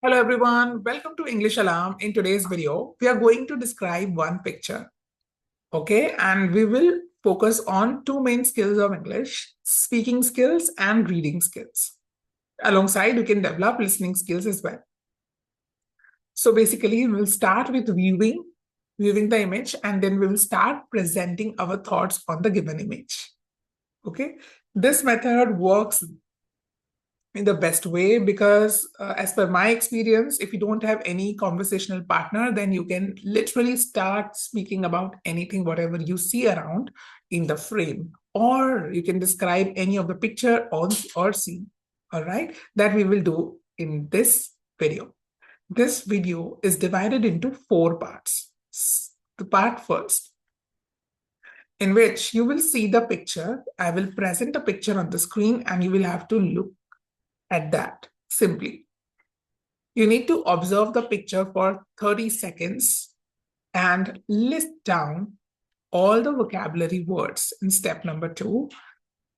Hello everyone, welcome to English Alarm. In today's video, we are going to describe one picture, okay? And we will focus on two main skills of English, speaking skills and reading skills. Alongside, you can develop listening skills as well. So basically, we'll start with viewing the image, and then we will start presenting our thoughts on the given image, okay? This method works in the best way because as per my experience, if you don't have any conversational partner, then you can literally start speaking about anything, whatever you see around in the frame, or you can describe any of the picture or scene. All right, that we will do in this video. This video is divided into 4 parts. The part first, in which you will see the picture. I will present a picture on the screen and you will have to look at that simply. You need to observe the picture for 30 seconds and list down all the vocabulary words in step number 2,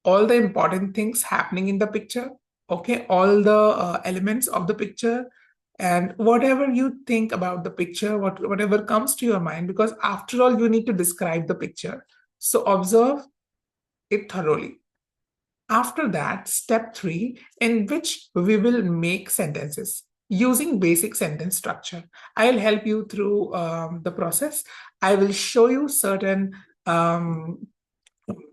all the important things happening in the picture, okay, all the elements of the picture, and whatever you think about the picture, whatever comes to your mind, because after all, you need to describe the picture. So observe it thoroughly. After that, step 3, in which we will make sentences using basic sentence structure. I'll help you through the process. I will show you certain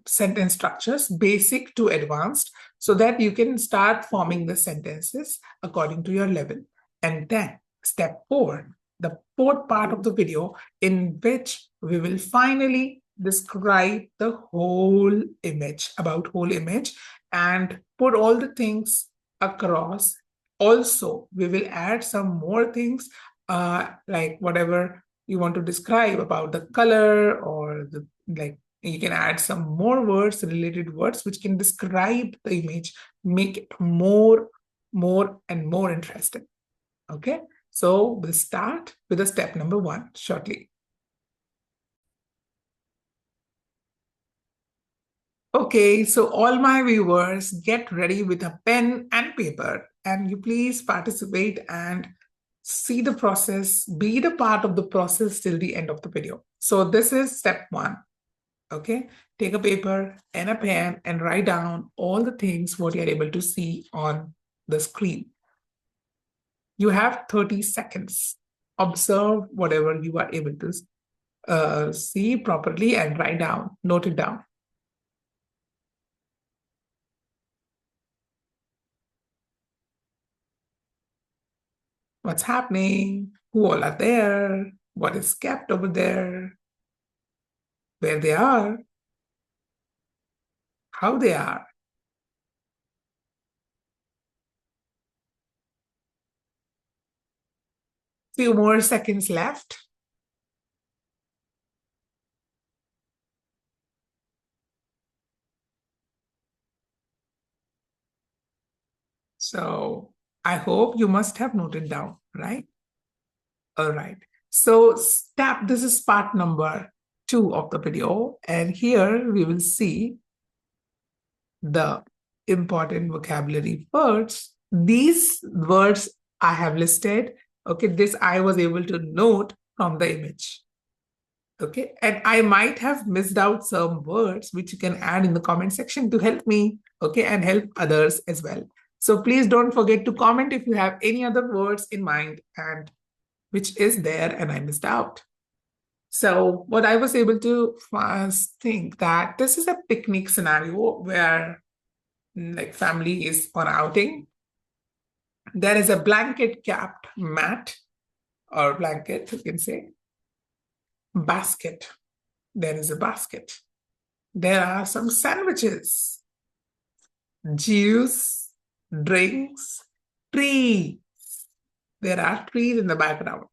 sentence structures, basic to advanced, so that you can start forming the sentences according to your level. And then step 4, the 4th part of the video, in which we will finally describe the whole image, and put all the things across. Also, we will add some more things like whatever you want to describe about the color, or the like you can add some more words, related words, which can describe the image, make it more and more interesting. Okay, so we'll start with the step number 1 shortly. Okay, so all my viewers, get ready with a pen and paper, and you please participate and see the process, be the part of the process till the end of the video. So this is step 1. Okay, take a paper and a pen and write down all the things what you're able to see on the screen. You have 30 seconds. Observe whatever you are able to see properly and write down, note it down. What's happening? Who all are there? What is kept over there? Where they are? How they are? Few more seconds left. So I hope you must have noted down, right? All right. So this is part number 2 of the video. And here we will see the important vocabulary words. These words I have listed. Okay, this I was able to note from the image. Okay, and I might have missed out some words which you can add in the comment section to help me, okay, and help others as well. So please don't forget to comment if you have any other words in mind and which is there and I missed out. So what I was able to think that this is a picnic scenario where like family is on outing. There is a blanket capped mat or blanket, you can say. Basket. There is a basket. There are some sandwiches, juice, drinks, trees. There are trees in the background.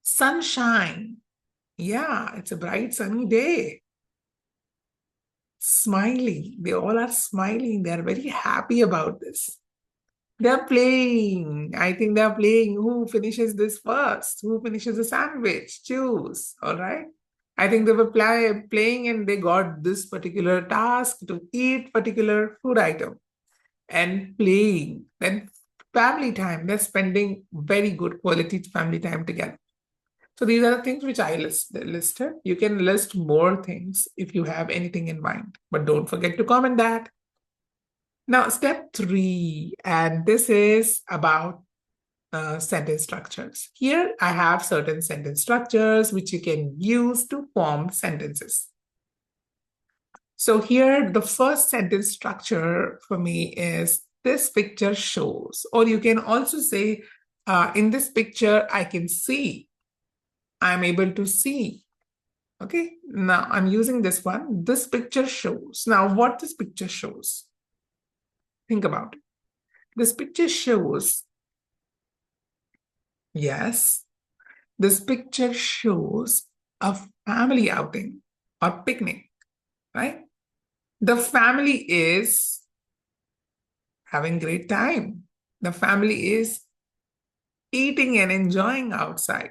Sunshine. Yeah, it's a bright sunny day. Smiling. They all are smiling. They're very happy about this. They're playing. I think they're playing. Who finishes this first? Who finishes the sandwich? Choose. All right. I think they were playing and they got this particular task to eat particular food item and playing. Then family time. They're spending very good quality family time together. So these are the things which I listed. You can list more things if you have anything in mind, but don't forget to comment that. Now, step 3, and this is about sentence structures. Here I have certain sentence structures which you can use to form sentences. So here the first sentence structure for me is this picture shows, or you can also say in this picture I can see, I'm able to see. Okay, now I'm using this one. This picture shows. Now what this picture shows? Think about it. This picture shows, yes, this picture shows a family outing or picnic, right? The family is having great time. The family is eating and enjoying outside.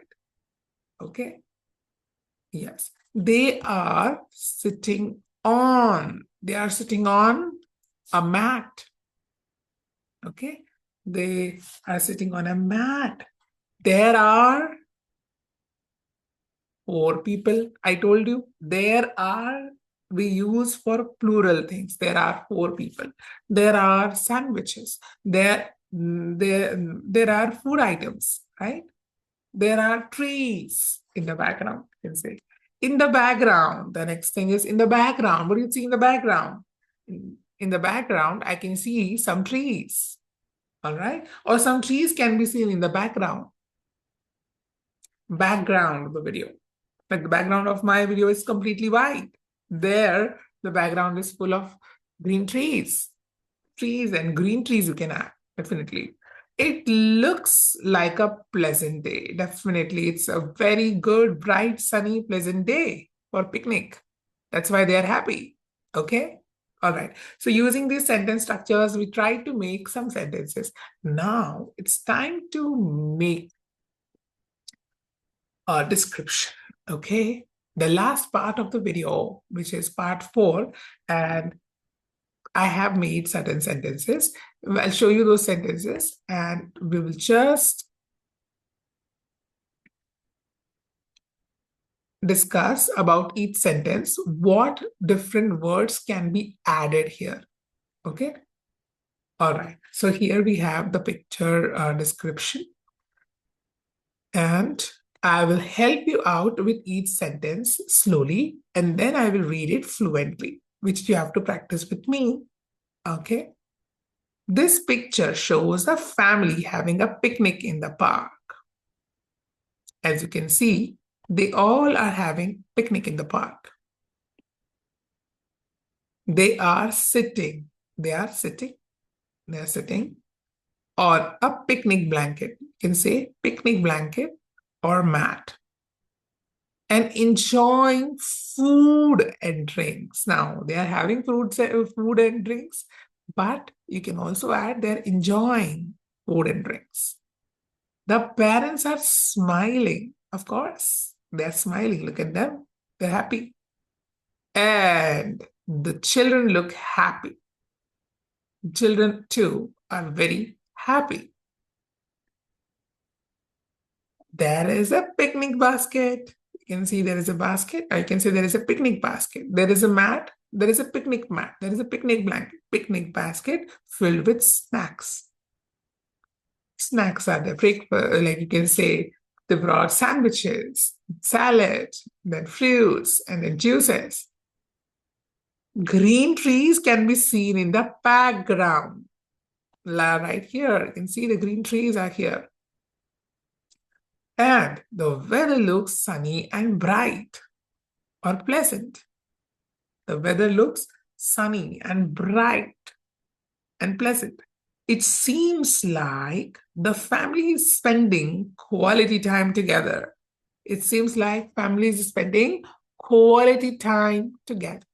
Okay. Yes. They are sitting on a mat. Okay. They are sitting on a mat. There are 4 people. I told you we use for plural things. There are 4 people. There are sandwiches. There are food items, right? There are trees in the background, you can say. In the background, the next thing is in the background. What do you see in the background? In the background, I can see some trees, all right? Or some trees can be seen in the background. Background of the video. Like the background of my video is completely white. There, the background is full of green trees. Trees and green trees you can add, definitely. It looks like a pleasant day. Definitely, it's a very good, bright, sunny, pleasant day for picnic. That's why they are happy. Okay? All right. So using these sentence structures, we try to make some sentences. Now, it's time to make a description. Okay? The last part of the video, which is part 4, and I have made certain sentences. I'll show you those sentences and we will just discuss about each sentence, what different words can be added here. Okay. All right. So here we have the picture description. And I will help you out with each sentence slowly, and then I will read it fluently, which you have to practice with me. Okay. This picture shows a family having a picnic in the park. As you can see, they all are having picnic in the park. They are sitting. They are sitting. They are sitting on a picnic blanket. You can say picnic blanket or mat. And enjoying food and drinks. Now, they are having food and drinks, but you can also add they're enjoying food and drinks. The parents are smiling. Of course, they're smiling. Look at them. They're happy. And the children look happy. Children, too, are very happy. There is a picnic basket. You can see there is a basket. Or you can say there is a picnic basket. There is a mat. There is a picnic mat. There is a picnic blanket. Picnic basket filled with snacks. Snacks are the breakfast, like you can say, they brought sandwiches, salad, then fruits, and then juices. Green trees can be seen in the background. Right here, you can see the green trees are here. And the weather looks sunny and bright or pleasant. The weather looks sunny and bright and pleasant. It seems like the family is spending quality time together. It seems like families is spending quality time together.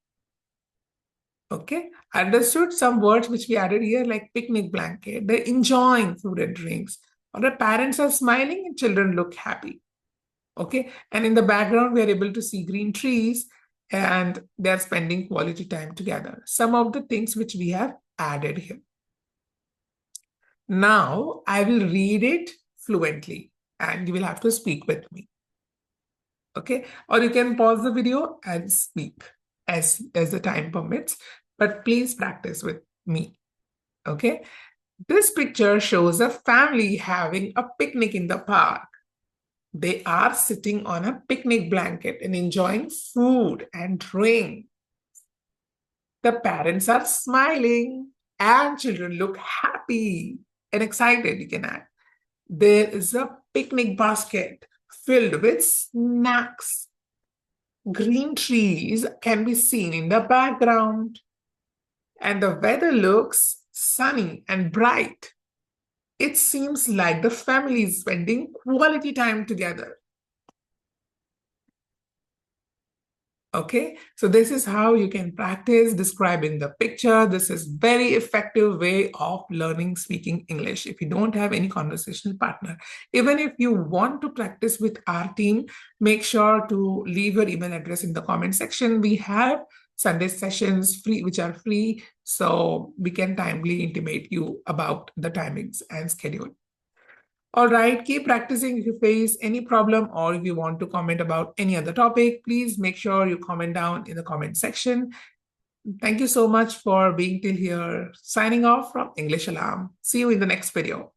Okay, understood some words which we added here like picnic blanket. They're enjoying food and drinks. Or the parents are smiling and children look happy. Okay, and in the background, we are able to see green trees and they're spending quality time together. Some of the things which we have added here. Now I will read it fluently and you will have to speak with me. Okay, or you can pause the video and speak as the time permits, but please practice with me. Okay, this picture shows a family having a picnic in the park. They are sitting on a picnic blanket and enjoying food and drink. The parents are smiling and children look happy and excited, you can add. There is a picnic basket filled with snacks. Green trees can be seen in the background, and the weather looks sunny and bright. It seems like the family is spending quality time together. Okay, so this is how you can practice describing the picture. This is very effective way of learning speaking English if you don't have any conversational partner. Even if you want to practice with our team, make sure to leave your email address in the comment section. We have Sunday sessions free, which are free, so we can timely intimate you about the timings and schedule. All right, keep practicing. If you face any problem or if you want to comment about any other topic, please make sure you comment down in the comment section. Thank you so much for being till here. Signing off from English Alarm. See you in the next video.